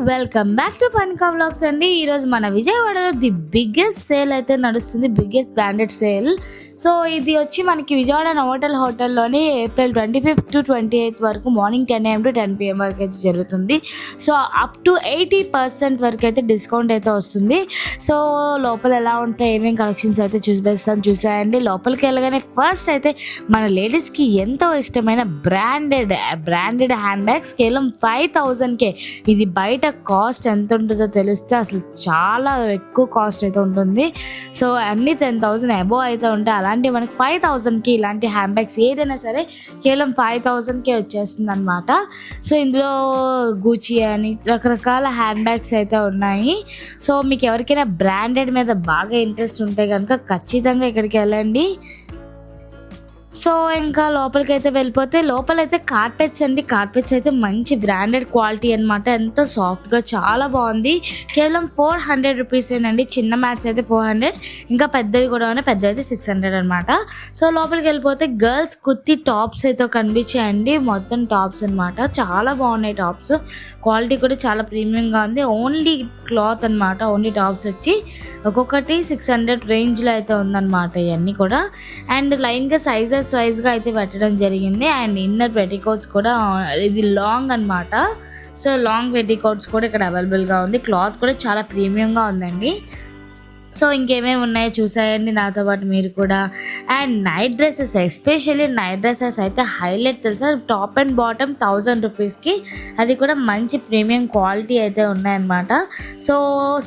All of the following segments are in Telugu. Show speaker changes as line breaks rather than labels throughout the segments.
వెల్కమ్ బ్యాక్ టు పనికా వ్లాగ్స్ అండి. ఈరోజు మన విజయవాడలో ది బిగ్గెస్ట్ సేల్ అయితే నడుస్తుంది, బిగ్గెస్ట్ బ్రాండెడ్ సేల్. సో ఇది వచ్చి మనకి విజయవాడ నోవోటల్ హోటల్లోని ఏప్రిల్ 25 to 28 వరకు మార్నింగ్ 10 AM to 10 PM వరకు అయితే జరుగుతుంది. సో అప్ టు 80% వరకు అయితే డిస్కౌంట్ అయితే వస్తుంది. సో లోపల ఎలా ఉంటాయి, ఏమేమి కలెక్షన్స్ అయితే చూసేయండి. లోపలికి వెళ్ళగానే ఫస్ట్ అయితే మన లేడీస్కి ఎంతో ఇష్టమైన బ్రాండెడ్ హ్యాండ్ బ్యాగ్స్ కేవలం 5,000కే. ఇది బయట కాస్ట్ ఎంత ఉంటుందో తెలిస్తే అసలు చాలా ఎక్కువ కాస్ట్ అయితే ఉంటుంది. సో అన్ని 10,000 అబోవ్ అయితే ఉంటాయి. అలాంటి మనకి 5,000కి ఇలాంటి హ్యాండ్ బ్యాగ్స్ ఏదైనా సరే కేవలం 5,000కే వచ్చేస్తుంది అనమాట. సో ఇందులో గూచి అని రకరకాల హ్యాండ్ బ్యాగ్స్ అయితే ఉన్నాయి. సో మీకు ఎవరికైనా బ్రాండెడ్ మీద బాగా ఇంట్రెస్ట్ ఉంటే కనుక ఖచ్చితంగా ఇక్కడికి వెళ్ళండి. సో ఇంకా లోపలికి అయితే వెళ్ళిపోతే లోపలైతే కార్పెట్స్ అండి. కార్పెట్స్ అయితే మంచి బ్రాండెడ్ క్వాలిటీ అనమాట. ఎంతో సాఫ్ట్గా చాలా బాగుంది. కేవలం 400 రూపీసేనండి. చిన్న మ్యాట్స్ అయితే 400, ఇంకా పెద్దవి కూడా ఉన్నాయి. పెద్దవి అయితే 600 అనమాట. సో లోపలికి వెళ్ళిపోతే గర్ల్స్ కుర్తి టాప్స్ అయితే కనిపించాయండి. మొత్తం టాప్స్ అనమాట. చాలా బాగున్నాయి టాప్స్. క్వాలిటీ కూడా చాలా ప్రీమియంగా ఉంది. ఓన్లీ క్లాత్ అనమాట. ఓన్లీ టాప్స్ వచ్చి ఒక్కొక్కటి 600 రేంజ్లో అయితే ఉందన్నమాట ఇవన్నీ కూడా. అండ్ లైన్గా సైజెస్ వైజ్గా అయితే పెట్టడం జరిగింది. అండ్ ఇన్నర్ పెట్టికోట్స్ కూడా ఇది లాంగ్ అనమాట. సో లాంగ్ పెట్టికోట్స్ కూడా ఇక్కడ అవైలబుల్గా ఉంది. క్లాత్ కూడా చాలా ప్రీమియంగా ఉందండి. సో ఇంకేమేమి ఉన్నాయో చూసాయండి నాతో పాటు మీరు కూడా. And night dresses, especially night dresses అయితే హైలైట్ తెలుసా. టాప్ అండ్ బాటమ్ 1000 రూపీస్కి, అది కూడా మంచి ప్రీమియం క్వాలిటీ అయితే ఉన్నాయన్నమాట. సో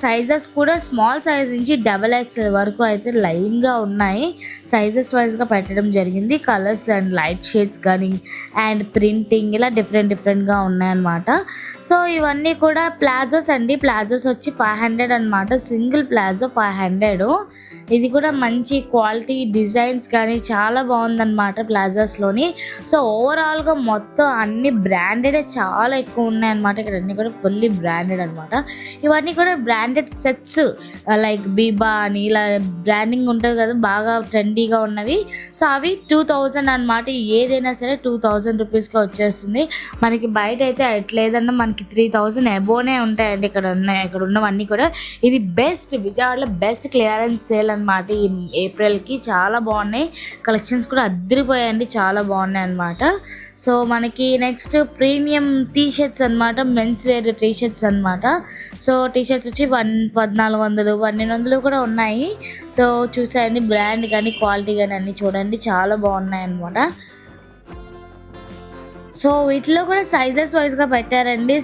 సైజెస్ కూడా స్మాల్ సైజ్ నుంచి XXL వరకు అయితే లైన్గా ఉన్నాయి. సైజెస్ వైజ్గా పెట్టడం జరిగింది. కలర్స్ అండ్ లైట్ షేడ్స్ కానీ అండ్ ప్రింటింగ్ ఇలా డిఫరెంట్గా ఉన్నాయన్నమాట. సో ఇవన్నీ కూడా ప్లాజోస్ అండి. ప్లాజోస్ వచ్చి 500 అనమాట. Single palazzo 500. ఇది కూడా మంచి క్వాలిటీ డిజైన్స్ కానీ చాలా బాగుందన్నమాట ప్లాజాస్లోని. సో ఓవరాల్గా మొత్తం అన్ని బ్రాండెడే చాలా ఎక్కువ ఉన్నాయన్నమాట. ఇక్కడ అన్నీ కూడా ఫుల్లీ బ్రాండెడ్ అనమాట. ఇవన్నీ కూడా బ్రాండెడ్ సెట్స్ లైక్ బీబా అని ఇలా బ్రాండింగ్ ఉంటుంది కదా, బాగా ట్రెండీగా ఉన్నవి. సో అవి 2000 అనమాట. ఏదైనా సరే 2000 రూపీస్కి వచ్చేస్తుంది. మనకి బయట అయితే ఎట్లేదన్నా మనకి 3000 అబోనే ఉంటాయండి ఇక్కడ ఉన్నవన్నీ కూడా. ఇది బెస్ట్, విజయవాడలో బెస్ట్ క్లియరెన్స్ సేల్ అనమాట. ఈ ఏప్రిల్కి చాలా బాగున్నాయి కలెక్షన్స్ కూడా, అద్దరిపోయాయండి, చాలా బాగున్నాయి అనమాట. సో మనకి నెక్స్ట్ ప్రీమియం టీ షర్ట్స్ అనమాట. మెన్స్ వేర్ టీ షర్ట్స్ అనమాట. సో టీ షర్ట్స్ వచ్చి 1400, 1200 కూడా ఉన్నాయి. సో చూసాయండి, బ్రాండ్ కానీ క్వాలిటీ కానీ అన్నీ చూడండి, చాలా బాగున్నాయి అనమాట. సో వీటిలో కూడా సైజెస్ వైజ్గా పెట్టారండి.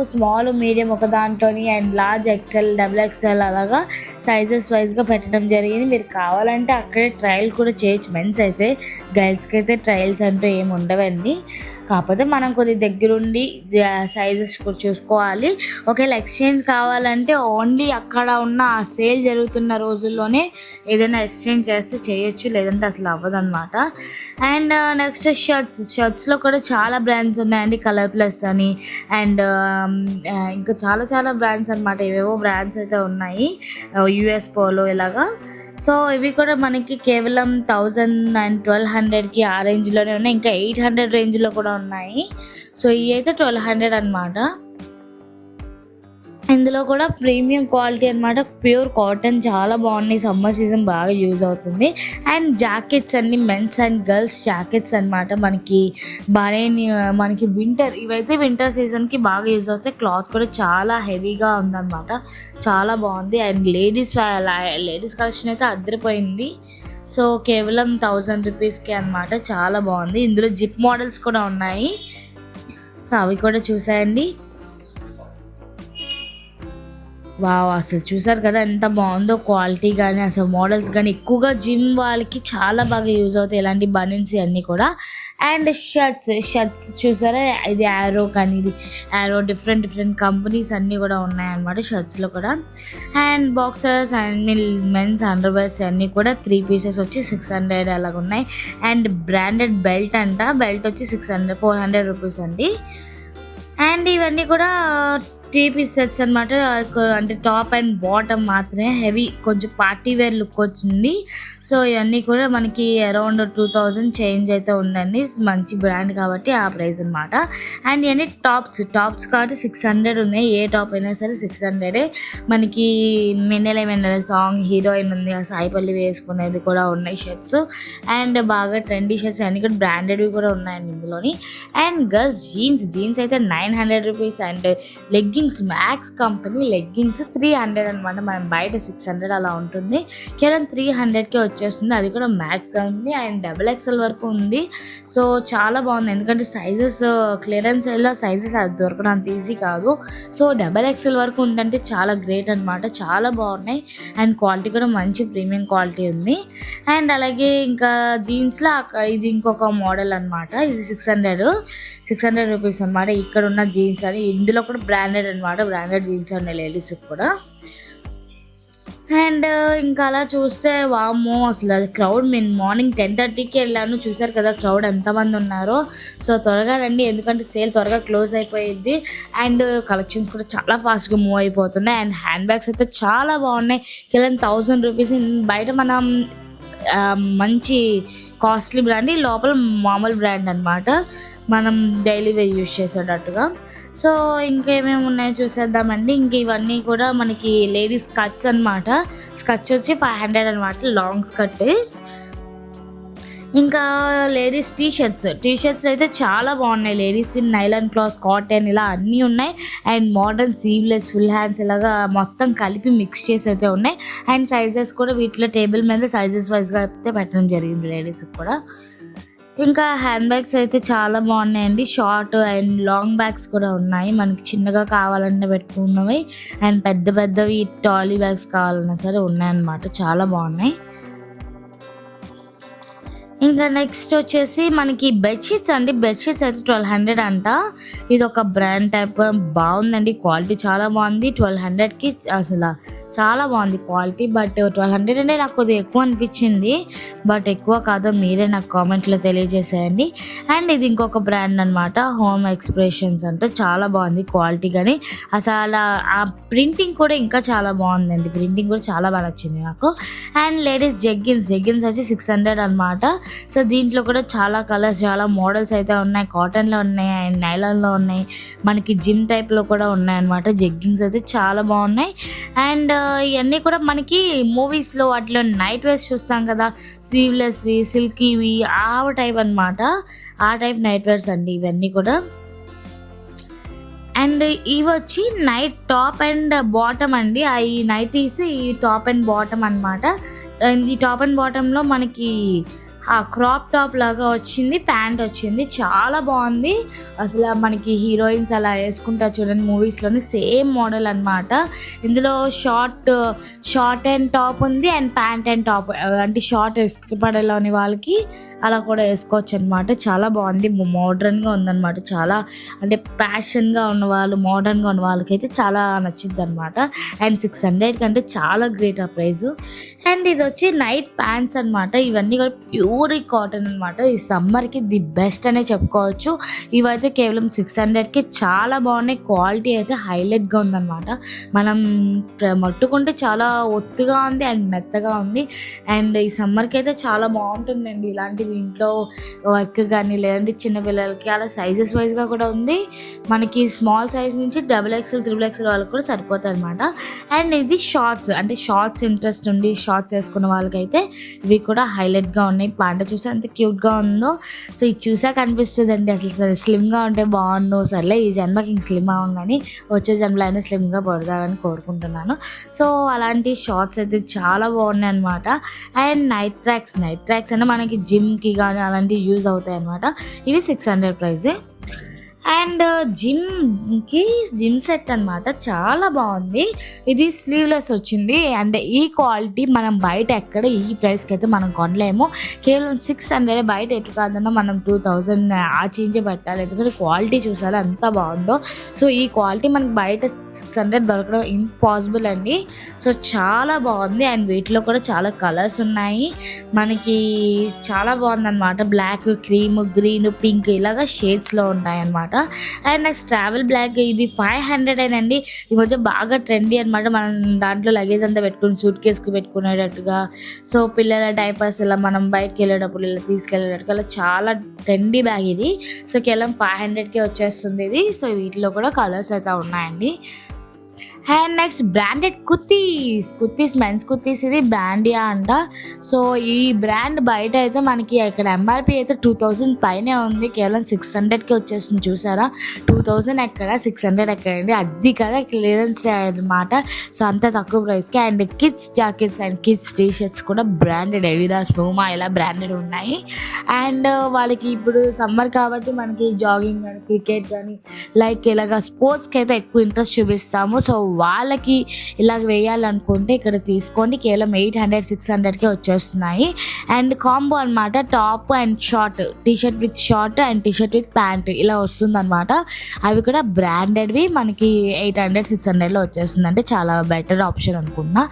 స్మాల్ మీడియం ఒక దాంట్లోని అండ్ లార్జ్ XL, XXL అలాగా సైజెస్ వైజ్గా పెట్టడం జరిగింది. మీరు కావాలంటే అక్కడే ట్రయల్ కూడా చేయొచ్చు. మెన్స్ అయితే, గర్ల్స్కి అయితే ట్రయల్స్ అంటూ ఏమి ఉండవండి. కాకపోతే మనం కొద్ది దగ్గరుండి సైజెస్ కూడా చూసుకోవాలి. ఒకవేళ ఎక్స్చేంజ్ కావాలంటే ఓన్లీ అక్కడ ఉన్న ఆ సేల్ జరుగుతున్న రోజుల్లోనే ఏదైనా ఎక్స్చేంజ్ చేస్తే చేయొచ్చు, లేదంటే అసలు అవ్వదన్నమాట. అండ్ నెక్స్ట్ షర్ట్స్లో కూడా చాలా బ్రాండ్స్ ఉన్నాయండి. కలర్ ప్లస్ అని అండ్ ఇంకా చాలా బ్రాండ్స్ అనమాట. ఏవేవో బ్రాండ్స్ అయితే ఉన్నాయి. US పోలో ఇలాగా. సో ఇవి కూడా మనకి కేవలం 1000 and 1200కి ఆ రేంజ్లోనే ఉన్నాయి. ఇంకా 800 రేంజ్లో కూడా ఉన్నాయి. సో ఇవి అయితే 1200 అనమాట. ఇందులో కూడా ప్రీమియం క్వాలిటీ అనమాట. ప్యూర్ కాటన్, చాలా బాగున్నాయి. సమ్మర్ సీజన్ బాగా యూజ్ అవుతుంది. అండ్ జాకెట్స్ అన్ని మెన్స్ అండ్ గర్ల్స్ జాకెట్స్ అనమాట. మనకి వింటర్, ఇవైతే వింటర్ సీజన్కి బాగా యూజ్ అవుతాయి. క్లాత్ కూడా చాలా హెవీగా ఉందన్నమాట, చాలా బాగుంది. అండ్ లేడీస్ కలెక్షన్ అయితే అద్దరిపోయింది. సో కేవలం 1000 రూపీస్కి అనమాట, చాలా బాగుంది. ఇందులో జిప్ మోడల్స్ కూడా ఉన్నాయి. సో అవి కూడా చూసాయండి. వావ్, అసలు చూసారు కదా ఎంత బాగుందో క్వాలిటీ కానీ అసలు మోడల్స్ కానీ. ఎక్కువగా జిమ్ వాళ్ళకి చాలా బాగా యూజ్ అవుతాయి ఇలాంటి బనిన్స్ అన్నీ కూడా. అండ్ షర్ట్స్ చూసారా, ఇది యారో కానీ, ఇది యారో డిఫరెంట్ కంపెనీస్ అన్నీ కూడా ఉన్నాయన్నమాట షర్ట్స్లో కూడా. And boxers and men's underwears అన్నీ కూడా 3 పీసెస్ వచ్చి 600 అలాగ ఉన్నాయి. అండ్ బ్రాండెడ్ బెల్ట్ అంట. బెల్ట్ వచ్చి 400 రూపీస్ అండి. అండ్ ఇవన్నీ కూడా త్రీ పీస్ సెట్స్ అనమాట. అంటే టాప్ అండ్ బాటమ్ మాత్రమే, హెవీ కొంచెం పార్టీ వేర్ లుక్ వచ్చింది. సో ఇవన్నీ కూడా మనకి అరౌండ్ 2000 చేంజ్ అయితే ఉందండి. మంచి బ్రాండ్ కాబట్టి ఆ ప్రైస్ అనమాట. అండ్ ఇవన్నీ టాప్స్ కాబట్టి 600 ఉన్నాయి. ఏ టాప్ అయినా సరే 600. మనకి మెన్నెల సాంగ్ హీరోయిన్ ఉంది, ఆ సాయిపల్లి వేసుకునేది కూడా ఉన్నాయి షర్ట్స్. అండ్ బాగా ట్రెండీ షర్ట్స్ అన్నీ కూడా బ్రాండెడ్వి కూడా ఉన్నాయండి ఇందులోని. అండ్ గర్ల్స్ జీన్స్ అయితే 900 rupees. And leggings max company leggings 300 అనమాట. మనం బయట 600 అలా ఉంటుంది, కేవలం 300కే వచ్చేస్తుంది. అది కూడా మ్యాక్స్ కంపెనీ. అండ్ XXL వరకు ఉంది. సో చాలా బాగుంది, ఎందుకంటే సైజెస్ క్లియరెన్స్ సేల్లో సైజెస్ అది దొరకడం అంత ఈజీ కాదు. సో XXL వరకు ఉందంటే చాలా గ్రేట్ అనమాట. చాలా బాగున్నాయి. అండ్ క్వాలిటీ కూడా మంచి ప్రీమియం క్వాలిటీ ఉంది. అండ్ అలాగే ఇంకా జీన్స్లో ఇది ఇంకొక మోడల్ అనమాట. ఇది 600 రూపీస్ అనమాట. ఇక్కడ ఉన్న జీన్స్ అని ఇందులో కూడా బ్రాండెడ్ అనమాట. బ్రాండెడ్ జీన్స్ ఉన్నాయి లేడీస్కి కూడా. అండ్ ఇంకా అలా చూస్తే వామ్మో అసలు అది క్రౌడ్. నేను మార్నింగ్ 10:30కి వెళ్ళాను, చూసారు కదా క్రౌడ్ ఎంతమంది ఉన్నారో. సో త్వరగా రండి, ఎందుకంటే సేల్ త్వరగా క్లోజ్ అయిపోయింది. అండ్ కలెక్షన్స్ కూడా చాలా ఫాస్ట్గా మూవ్ అయిపోతున్నాయి. అండ్ హ్యాండ్ బ్యాగ్స్ అయితే చాలా బాగున్నాయి, కేవలం 1000 రూపీస్. బయట మనం మంచి కాస్ట్లీ బ్రాండ్, లోపల మామూలు బ్రాండ్ అనమాట, మనం డైలీ వేర్ యూజ్ చేసేటట్టుగా. సో ఇంకేమేమి ఉన్నాయో చూసేద్దామండి. ఇంక ఇవన్నీ కూడా మనకి లేడీస్ స్కర్ట్స్ అనమాట. స్కర్ట్స్ వచ్చి 500 అనమాట, లాంగ్ స్కర్ట్. ఇంకా లేడీస్ టీ షర్ట్స్ అయితే చాలా బాగున్నాయి. లేడీస్ నైలాన్ క్లాత్, కాటన్ ఇలా అన్నీ ఉన్నాయి. అండ్ మోడర్న్ సీవ్లెస్, ఫుల్ హ్యాండ్స్ ఇలాగా మొత్తం కలిపి మిక్స్ చేసి అయితే ఉన్నాయి. అండ్ సైజెస్ కూడా వీటిలో టేబుల్ మీద సైజెస్ వైజ్గా అయితే పెట్టడం జరిగింది లేడీస్కి కూడా. ఇంకా హ్యాండ్ బ్యాగ్స్ అయితే చాలా బాగున్నాయండి. షార్ట్ అండ్ లాంగ్ బ్యాగ్స్ కూడా ఉన్నాయి, మనకి చిన్నగా కావాలన్నా పెట్టుకున్నవి. అండ్ పెద్దవి ట్రాలీ బ్యాగ్స్ కావాలన్నా సరే ఉన్నాయన్నమాట. చాలా బాగున్నాయి. ఇంకా నెక్స్ట్ వచ్చేసి మనకి బెడ్షీట్స్ అండి. బెడ్షీట్స్ అయితే 1200 అంట. ఇది ఒక బ్రాండ్ టైప్, బాగుందండి, క్వాలిటీ చాలా బాగుంది. 1200కి అసలు చాలా బాగుంది క్వాలిటీ. బట్ 1200 అంటే నాకు కొద్దిగా ఎక్కువ అనిపించింది, బట్ ఎక్కువ కాదో మీరే నాకు కామెంట్లో తెలియజేసేయండి. అండ్ ఇది ఇంకొక బ్రాండ్ అనమాట, హోమ్ ఎక్స్ప్రెషన్స్ అంటే. చాలా బాగుంది క్వాలిటీ, కానీ అసలు ఆ ప్రింటింగ్ కూడా ఇంకా చాలా బాగుందండి. ప్రింటింగ్ కూడా చాలా బాగా నచ్చింది నాకు. అండ్ లేడీస్ జెగ్గిన్స్ వచ్చి 600 అనమాట. సో దీంట్లో కూడా చాలా కలర్స్, చాలా మోడల్స్ అయితే ఉన్నాయి. కాటన్లో ఉన్నాయి అండ్ నైలాన్లో ఉన్నాయి, మనకి జిమ్ టైప్లో కూడా ఉన్నాయన్నమాట. జెగ్గింగ్స్ అయితే చాలా బాగున్నాయి. అండ్ ఇవన్నీ కూడా మనకి మూవీస్లో వాటిలో నైట్ వేర్స్ చూస్తాం కదా, స్లీవ్లెస్వి, సిల్కీవి, ఆ టైప్ అనమాట. ఆ టైప్ నైట్ వేర్స్ అండి ఇవన్నీ కూడా. అండ్ ఇవి వచ్చి నైట్ టాప్ అండ్ బాటమ్ అండి. ఈ నైటీస్ ఈ టాప్ అండ్ బాటమ్ అనమాట. ఈ టాప్ అండ్ బాటంలో మనకి ఆ క్రాప్ టాప్ లాగా వచ్చింది, ప్యాంట్ వచ్చింది, చాలా బాగుంది. అసలు మనకి హీరోయిన్స్ అలా వేసుకుంటారు చూడండి మూవీస్లోని, సేమ్ మోడల్ అనమాట. ఇందులో షార్ట్ అండ్ టాప్ ఉంది అండ్ ప్యాంట్ అండ్ టాప్, అంటే షార్ట్ ఇష్టపడేలోని వాళ్ళకి అలా కూడా వేసుకోవచ్చు అనమాట. చాలా బాగుంది, మోడ్రన్గా ఉందన్నమాట. చాలా అంటే ప్యాషన్గా ఉన్నవాళ్ళు, మోడర్న్గా ఉన్న వాళ్ళకైతే చాలా నచ్చింది అనమాట. అండ్ 600 కంటే చాలా గ్రేట్ ఆ ప్రైజు. అండ్ ఇది వచ్చి నైట్ ప్యాంట్స్ అనమాట. ఇవన్నీ కూడా ప్యూర్ కాటన్ అనమాట. ఈ సమ్మర్కి ది బెస్ట్ అనే చెప్పుకోవచ్చు. ఇవైతే కేవలం 600కి చాలా బాగున్నాయి. క్వాలిటీ అయితే హైలైట్గా ఉందన్నమాట. మనం మట్టుకుంటే చాలా ఒత్తుగా ఉంది అండ్ మెత్తగా ఉంది. అండ్ ఈ సమ్మర్కి అయితే చాలా బాగుంటుందండి ఇలాంటివి. ఇంట్లో వర్క్ కానీ లేదంటే చిన్నపిల్లలకి అలా సైజెస్ వైజ్గా కూడా ఉంది. మనకి స్మాల్ సైజ్ నుంచి XXL, XXL వాళ్ళకి కూడా సరిపోతాయి అనమాట. అండ్ ఇది షార్ట్స్, అంటే షార్ట్స్ ఇంట్రెస్ట్ ఉండి షార్ట్స్ వేసుకున్న వాళ్ళకైతే ఇవి కూడా హైలైట్గా ఉన్నాయి. ప్యాంట్ చూస్తే ఎంత క్యూట్గా ఉందో. సో ఇది చూసాక అనిపిస్తుంది అండి అసలు స్లిమ్గా ఉంటే బాగుండు. సర్లే ఈ జన్మకి ఇంక స్లిమ్ అవ్వం, కానీ వచ్చే జన్మలో అయినా స్లిమ్గా పడదామని కోరుకుంటున్నాను. సో అలాంటి షార్ట్స్ అయితే చాలా బాగున్నాయి అనమాట. అండ్ నైట్ ట్రాక్స్ అంటే మనకి జిమ్కి కానీ అలాంటివి యూజ్ అవుతాయి అనమాట. ఇవి 600 ప్రైజే. అండ్ జిమ్ సెట్ అనమాట, చాలా బాగుంది. ఇది స్లీవ్లెస్ వచ్చింది. అండ్ ఈ క్వాలిటీ మనం బయట ఎక్కడ ఈ ప్రైస్కి అయితే మనం కొనలేము. కేవలం 600 బయట ఎటు కాదన్నా మనం 2000 ఆ చేంజే పెట్టాలి, ఎందుకంటే క్వాలిటీ చూసారు ఎంత బాగుందో. సో ఈ క్వాలిటీ మనకి బయట 600 దొరకడం ఇంపాసిబుల్ అండి. సో చాలా బాగుంది. అండ్ వీటిలో కూడా చాలా కలర్స్ ఉన్నాయి, మనకి చాలా బాగుంది అనమాట. బ్లాక్, క్రీమ్, గ్రీన్, పింక్ ఇలాగా షేడ్స్లో ఉన్నాయి అనమాట. అనమాట. అండ్ నెక్స్ట్ ట్రావెల్ బ్యాగ్ ఇది 500 అండి. ఈ మధ్య బాగా ట్రెండీ అనమాట. మనం దాంట్లో లగేజ్ అంతా పెట్టుకుని సూట్ కేసుకి పెట్టుకునేటట్టుగా, సో పిల్లల డైపర్స్ ఇలా మనం బయటకు వెళ్ళేటప్పుడు ఇలా తీసుకెళ్ళేటట్టుగా అలా చాలా ట్రెండీ బ్యాగ్ ఇది. సో కేవలం 500కే వచ్చేస్తుంది ఇది. సో వీటిలో కూడా కలర్స్ అయితే ఉన్నాయండి. And next branded kurtis men's kurtis ఇది బ్యాండియా అంట. సో ఈ బ్రాండ్ బయట అయితే మనకి ఇక్కడ ఎంఆర్పి అయితే 2000 పైనే ఉంది, కేవలం 600కి వచ్చేస్తుంది. చూసారా, 2000 ఎక్కడ 600 ఎక్కడండి, అది కదా క్లియరెన్స్ అనమాట. సో అంత తక్కువ ప్రైస్కి. And kids jackets and kids T shirts కూడా బ్రాండెడ్, అడిడాస్, పూమా ఇలా బ్రాండెడ్ ఉన్నాయి. అండ్ వాళ్ళకి ఇప్పుడు సమ్మర్ కాబట్టి మనకి జాగింగ్ కానీ క్రికెట్ కానీ లైక్ ఇలాగ స్పోర్ట్స్కి అయితే ఎక్కువ ఇంట్రెస్ట్ చూపిస్తాము. సో వాళ్ళకి ఇలాగ వేయాలనుకుంటే ఇక్కడ తీసుకోండి, కేవలం 800-600కే వచ్చేస్తున్నాయి. అండ్ కాంబో అనమాట, top and short, T-shirt with short and T-shirt with pant ఇలా వస్తుంది అనమాట. అవి కూడా బ్రాండెడ్వి మనకి 800-600లో వచ్చేస్తుంది, అంటే చాలా బెటర్ ఆప్షన్ అనుకున్నా.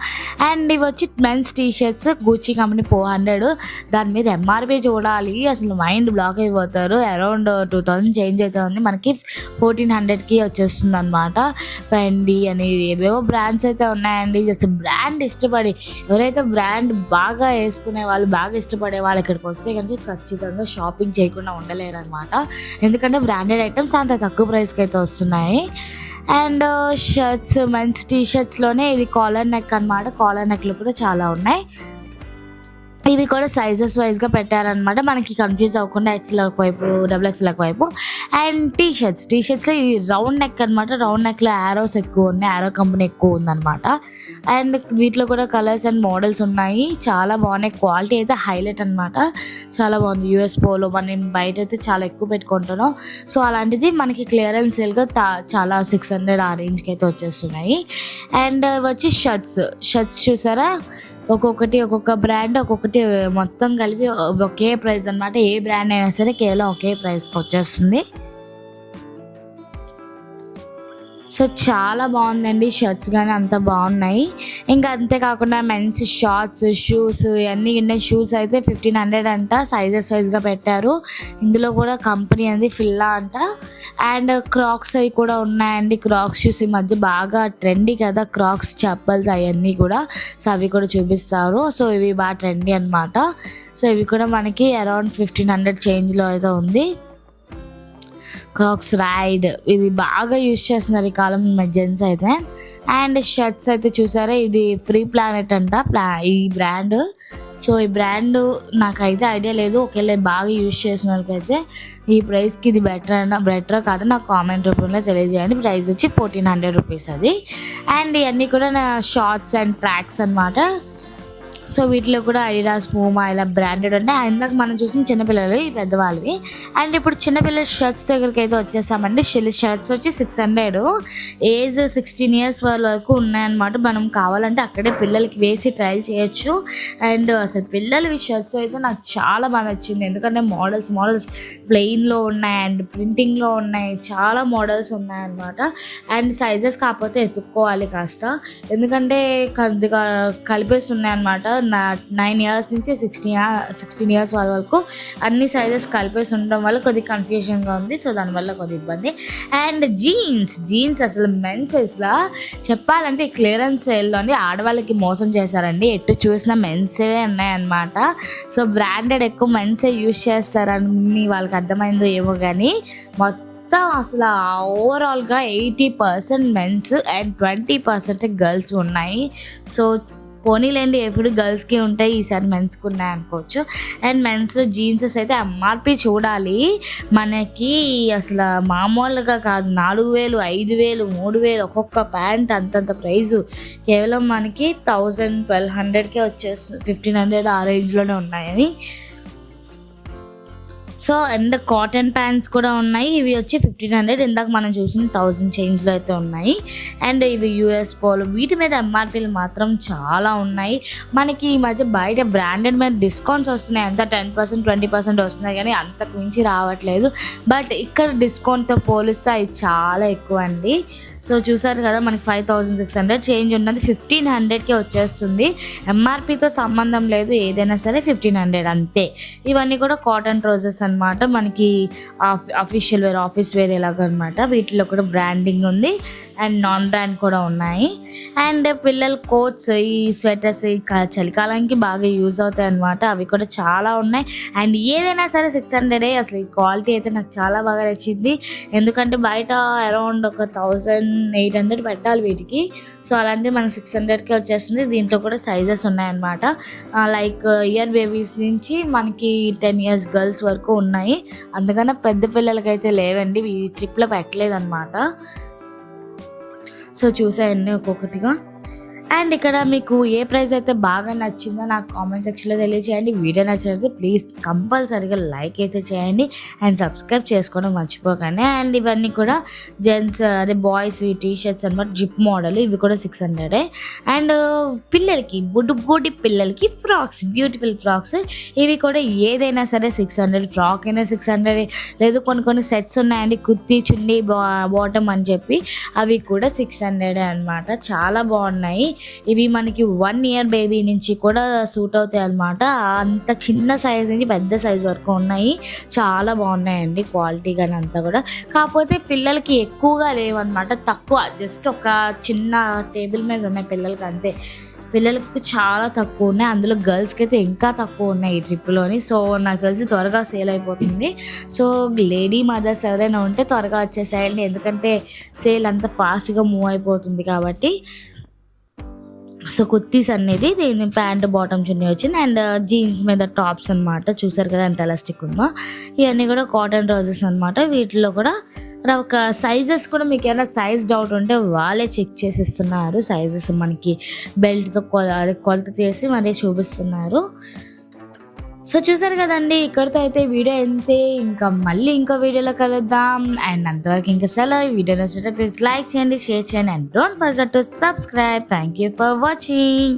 అండ్ ఇవి వచ్చి మెన్స్ టీషర్ట్స్ గూచీ కంపెనీ 400, దాని మీద ఎంఆర్పి చూడాలి, అసలు మైండ్ బ్లాక్ అయిపోతారు. అరౌండ్ 2000 చేంజ్ అయితే ఉంది, మనకి 1400కి వచ్చేస్తుంది అనమాట. ఫెండీ అని ఏవేవో బ్రాండ్స్ అయితే ఉన్నాయండి. జస్ట్ బ్రాండ్ ఇష్టపడి ఎవరైతే బ్రాండ్ బాగా వేసుకునే వాళ్ళు, బాగా ఇష్టపడే వాళ్ళు ఇక్కడికి వస్తే కనుక ఖచ్చితంగా షాపింగ్ చేయకుండా ఉండలేరు అనమాట. ఎందుకంటే బ్రాండెడ్ ఐటమ్స్ అంత తక్కువ ప్రైస్కి అయితే వస్తున్నాయి. అండ్ షర్ట్స్, మెన్స్ టీ షర్ట్స్లోనే ఇది కాలర్ నెక్ అనమాట. కాలర్ నెక్లు కూడా చాలా ఉన్నాయి. ఇవి కూడా సైజెస్ వైజ్గా పెట్టారనమాట, మనకి కన్ఫ్యూజ్ అవ్వకుండా ఎక్స్ఎల్ ఒకవైపు XXL ఒకవైపు. అండ్ టీ షర్ట్స్లో ఇది రౌండ్ నెక్ అనమాట. రౌండ్ నెక్లో యారోస్ ఎక్కువ ఉన్నాయి, యారో కంపెనీ ఎక్కువ ఉందన్నమాట. అండ్ వీటిలో కూడా కలర్స్ అండ్ మోడల్స్ ఉన్నాయి, చాలా బాగున్నాయి. క్వాలిటీ అయితే హైలైట్ అనమాట, చాలా బాగుంది. యూఎస్ పోలో మనం బయట అయితే చాలా ఎక్కువ పెట్టుకుంటున్నాం. సో అలాంటిది మనకి క్లియరెన్స్ సేల్గా చాలా 600 ఆ రేంజ్కి అయితే వచ్చేస్తున్నాయి. అండ్ వచ్చి షర్ట్స్ చూసారా, ఒక్కొక్క బ్రాండ్ ఒక్కొక్కటి మొత్తం కలిపి ఒకే ప్రైస్ అనమాట. ఏ బ్రాండ్ అయినా సరే కేవలం ఒకే ప్రైస్కి వచ్చేస్తుంది. సో చాలా బాగుందండి, షర్ట్స్ కానీ అంత బాగున్నాయి. ఇంకా అంతేకాకుండా మెన్స్ షార్ట్స్, షూస్ ఇవన్నీ ఉన్నాయి. షూస్ అయితే 1500 అంట, సైజెస్ వైజ్గా పెట్టారు. ఇందులో కూడా కంపెనీ అనేది ఫిల్లా అంట. అండ్ క్రాక్స్ అవి కూడా ఉన్నాయండి. క్రాక్స్ షూస్ ఈ మధ్య బాగా ట్రెండీ కదా, క్రాక్స్ చెప్పల్స్ అవన్నీ కూడా. సో అవి కూడా చూపిస్తారు. సో ఇవి బాగా ట్రెండీ అనమాట. సో ఇవి కూడా మనకి అరౌండ్ 1500 చేంజ్లో అయితే ఉంది. క్రాక్స్ రైడ్ ఇది బాగా యూజ్ చేస్తున్నారు ఈ కాలం జెంట్స్ అయితే. అండ్ షర్ట్స్ అయితే చూసారా, ఇది ఫ్రీ ప్లానెట్ అంట ఈ బ్రాండ్. సో ఈ బ్రాండ్ నాకైతే ఐడియా లేదు, ఒకవేళ బాగా యూజ్ చేసిన వాళ్ళకైతే ఈ ప్రైస్కి ఇది బెటర్ కాదు నాకు కామెంట్ రూపంలో తెలియజేయండి. ప్రైస్ వచ్చి 1400 రూపీస్ అది. అండ్ ఇవన్నీ కూడా నా షార్ట్స్ అండ్ ట్రాక్స్ అనమాట. సో వీటిలో కూడా అడిడాస్, పూమా ఇలా బ్రాండెడ్ ఉంటాయి. ఇందాక మనం చూసిన చిన్నపిల్లలు ఈ పెద్దవాళ్ళవి. అండ్ ఇప్పుడు చిన్నపిల్లల షర్ట్స్ దగ్గరికి అయితే వచ్చేసామండి. షర్ట్స్ వచ్చి 600, ఏజ్ 16 years వరకు ఉన్నాయన్నమాట. మనం కావాలంటే అక్కడే పిల్లలకి వేసి ట్రయల్ చేయొచ్చు. అండ్ అసలు పిల్లలవి షర్ట్స్ అయితే నాకు చాలా బాగా నచ్చింది, ఎందుకంటే మోడల్స్ ప్లెయిన్లో ఉన్నాయి అండ్ ప్రింటింగ్లో ఉన్నాయి, చాలా మోడల్స్ ఉన్నాయన్నమాట. అండ్ సైజెస్ కాకపోతే ఎత్తుక్కోవాలి కాస్త, ఎందుకంటే కొద్దిగా కలిపేసి ఉన్నాయన్నమాట. 9 years నుంచి 16 years వరకు అన్ని సైజెస్ కలిపేసి ఉండడం వల్ల కొద్దిగా కన్ఫ్యూజన్గా ఉంది. సో దానివల్ల కొద్దిగా ఇబ్బంది. అండ్ జీన్స్ అసలు మెన్స్ సైజ్లా చెప్పాలంటే క్లియరెన్స్ సేల్లోని ఆడవాళ్ళకి మోసం చేశారండి. ఎటు చూసినా మెన్సే ఉన్నాయన్నమాట. సో బ్రాండెడ్ ఎక్కువ మెన్సే యూజ్ చేస్తారని వాళ్ళకి అర్థమైందో ఏమో కానీ మొత్తం అసలు ఓవరాల్గా 80% మెన్స్ అండ్ 20% గర్ల్స్ ఉన్నాయి. సో పోనీలేండి, ఎప్పుడు గర్ల్స్కి ఉంటాయి, ఈసారి మెన్స్కి ఉన్నాయి అనుకోవచ్చు. అండ్ మెన్స్లో జీన్సెస్ అయితే ఎంఆర్పి చూడాలి మనకి, అసలు మామూలుగా కాదు. 4000, 5000, 3000 ఒక్కొక్క ప్యాంట్ అంతంత ప్రైజు. కేవలం మనకి 1000-1200కే వచ్చేస్తుంది, 1500 ఆ రేంజ్లోనే ఉన్నాయని. సో అండ్ కాటన్ ప్యాంట్స్ కూడా ఉన్నాయి, ఇవి వచ్చి 1500. ఇందాక మనం చూసిన 1000 చేంజ్లో అయితే ఉన్నాయి. అండ్ ఇవి యూఎస్ పోలో, వీటి మీద ఎంఆర్పీలు మాత్రం చాలా ఉన్నాయి. మనకి ఈ మధ్య బయట బ్రాండెడ్ మీద డిస్కౌంట్స్ వస్తున్నాయి, అంత 10%, 20% వస్తున్నాయి, కానీ అంతకు మించి రావట్లేదు. బట్ ఇక్కడ డిస్కౌంట్తో పోలిస్తే అవి చాలా ఎక్కువ అండి. సో చూసారు కదా, మనకి 5600 చేంజ్ ఉన్నది 1500కే వచ్చేస్తుంది. ఎంఆర్పీతో సంబంధం లేదు, ఏదైనా సరే 1500 అంతే. ఇవన్నీ కూడా కాటన్ ట్రౌజర్స్ అనమాట. మనకి అఫీషియల్ వేర్, ఆఫీస్ వేర్ ఎలాగనమాట. వీటిలో కూడా బ్రాండింగ్ ఉంది అండ్ నాన్ బ్రాండ్ కూడా ఉన్నాయి. అండ్ పిల్లల కోట్స్, ఈ స్వెటర్స్ ఈ చలికాలానికి బాగా యూజ్ అవుతాయి అనమాట. అవి కూడా చాలా ఉన్నాయి. అండ్ ఏదైనా సరే 600. అసలు ఈ క్వాలిటీ అయితే నాకు చాలా బాగా నచ్చింది. ఎందుకంటే బయట అరౌండ్ ఒక 1800 పెట్టాలి వీటికి. సో అలాంటి మనకు 600కే వచ్చేస్తుంది. దీంట్లో కూడా సైజెస్ ఉన్నాయన్నమాట. లైక్ ఇయర్ బేబీస్ నుంచి మనకి 10 years గర్ల్స్ వరకు ఉన్నాయి. అందుకని పెద్ద పిల్లలకైతే లేవండి, ఈ ట్రిప్లో పెట్టలేదన్నమాట. సో చూసేయండి ఒక్కొక్కటిగా. అండ్ ఇక్కడ మీకు ఏ ప్రైస్ అయితే బాగా నచ్చిందో నాకు కామెంట్ సెక్షన్లో తెలియజేయండి. వీడియో నచ్చితే ప్లీజ్ కంపల్సరీగా లైక్ అయితే చేయండి అండ్ సబ్స్క్రైబ్ చేసుకోవడం మర్చిపోకండి. అండ్ ఇవన్నీ కూడా జెంట్స్, అదే బాయ్స్ టీ షర్ట్స్ అనమాట, జిప్ మోడల్. ఇవి కూడా 600. అండ్ పిల్లలకి బుడ్డి పిల్లలకి ఫ్రాక్స్, బ్యూటిఫుల్ ఫ్రాక్స్. ఇవి కూడా ఏదైనా సరే 600. ఫ్రాక్ అయినా 600. లేదు కొన్ని సెట్స్ ఉన్నాయండి, కుర్తీ, చున్నీ, బాటమ్ అని చెప్పి. అవి కూడా 600 అనమాట. చాలా బాగున్నాయి. ఇవి మనకి 1 year బేబీ నుంచి కూడా సూట్ అవుతాయి అన్నమాట. అంత చిన్న సైజ్ నుంచి పెద్ద సైజ్ వరకు ఉన్నాయి. చాలా బాగున్నాయండి క్వాలిటీ కానీ అంతా కూడా. కాకపోతే పిల్లలకి ఎక్కువగా లేవన్నమాట, తక్కువ, జస్ట్ ఒక చిన్న టేబుల్ మీద ఉన్నాయి పిల్లలకి అంతే. పిల్లలకి చాలా తక్కువ ఉన్నాయి. అందులో గర్ల్స్కి అయితే ఇంకా తక్కువ ఉన్నాయి ఈ ట్రిప్లోని. సో నాకు తెలిసి త్వరగా సేల్ అయిపోతుంది. సో లేడీ మదర్స్ ఎవరైనా ఉంటే త్వరగా వచ్చేసేయండి, ఎందుకంటే సేల్ అంత ఫాస్ట్గా మూవ్ అయిపోతుంది కాబట్టి. సో కుర్తీస్ అనేది దీని ప్యాంట్, బాటమ్, చున్నీ వచ్చింది. అండ్ జీన్స్ మీద టాప్స్ అనమాట. చూసారు కదా ఎంత ఎలాస్టిక్ ఉందో. ఇవన్నీ కూడా కాటన్ ట్రౌజర్స్ అనమాట. వీటిలో కూడా ఒక సైజెస్ కూడా మీకు ఏమైనా సైజ్ డౌట్ ఉంటే వాళ్ళే చెక్ చేసి ఇస్తున్నారు. సైజెస్ మనకి బెల్ట్తో కొలత చేసి మరీ చూపిస్తున్నారు. సో చూసారు కదండి, ఇక్కడితో అయితే వీడియో అంతే. ఇంకా మళ్ళీ ఇంకో వీడియోలో కలుద్దాం. అండ్ అంతవరకు ఇంకా సెలవు. వీడియో నచ్చితే ప్లీజ్ లైక్ చేయండి, షేర్ చేయండి and don't forget to subscribe. Thank you for watching.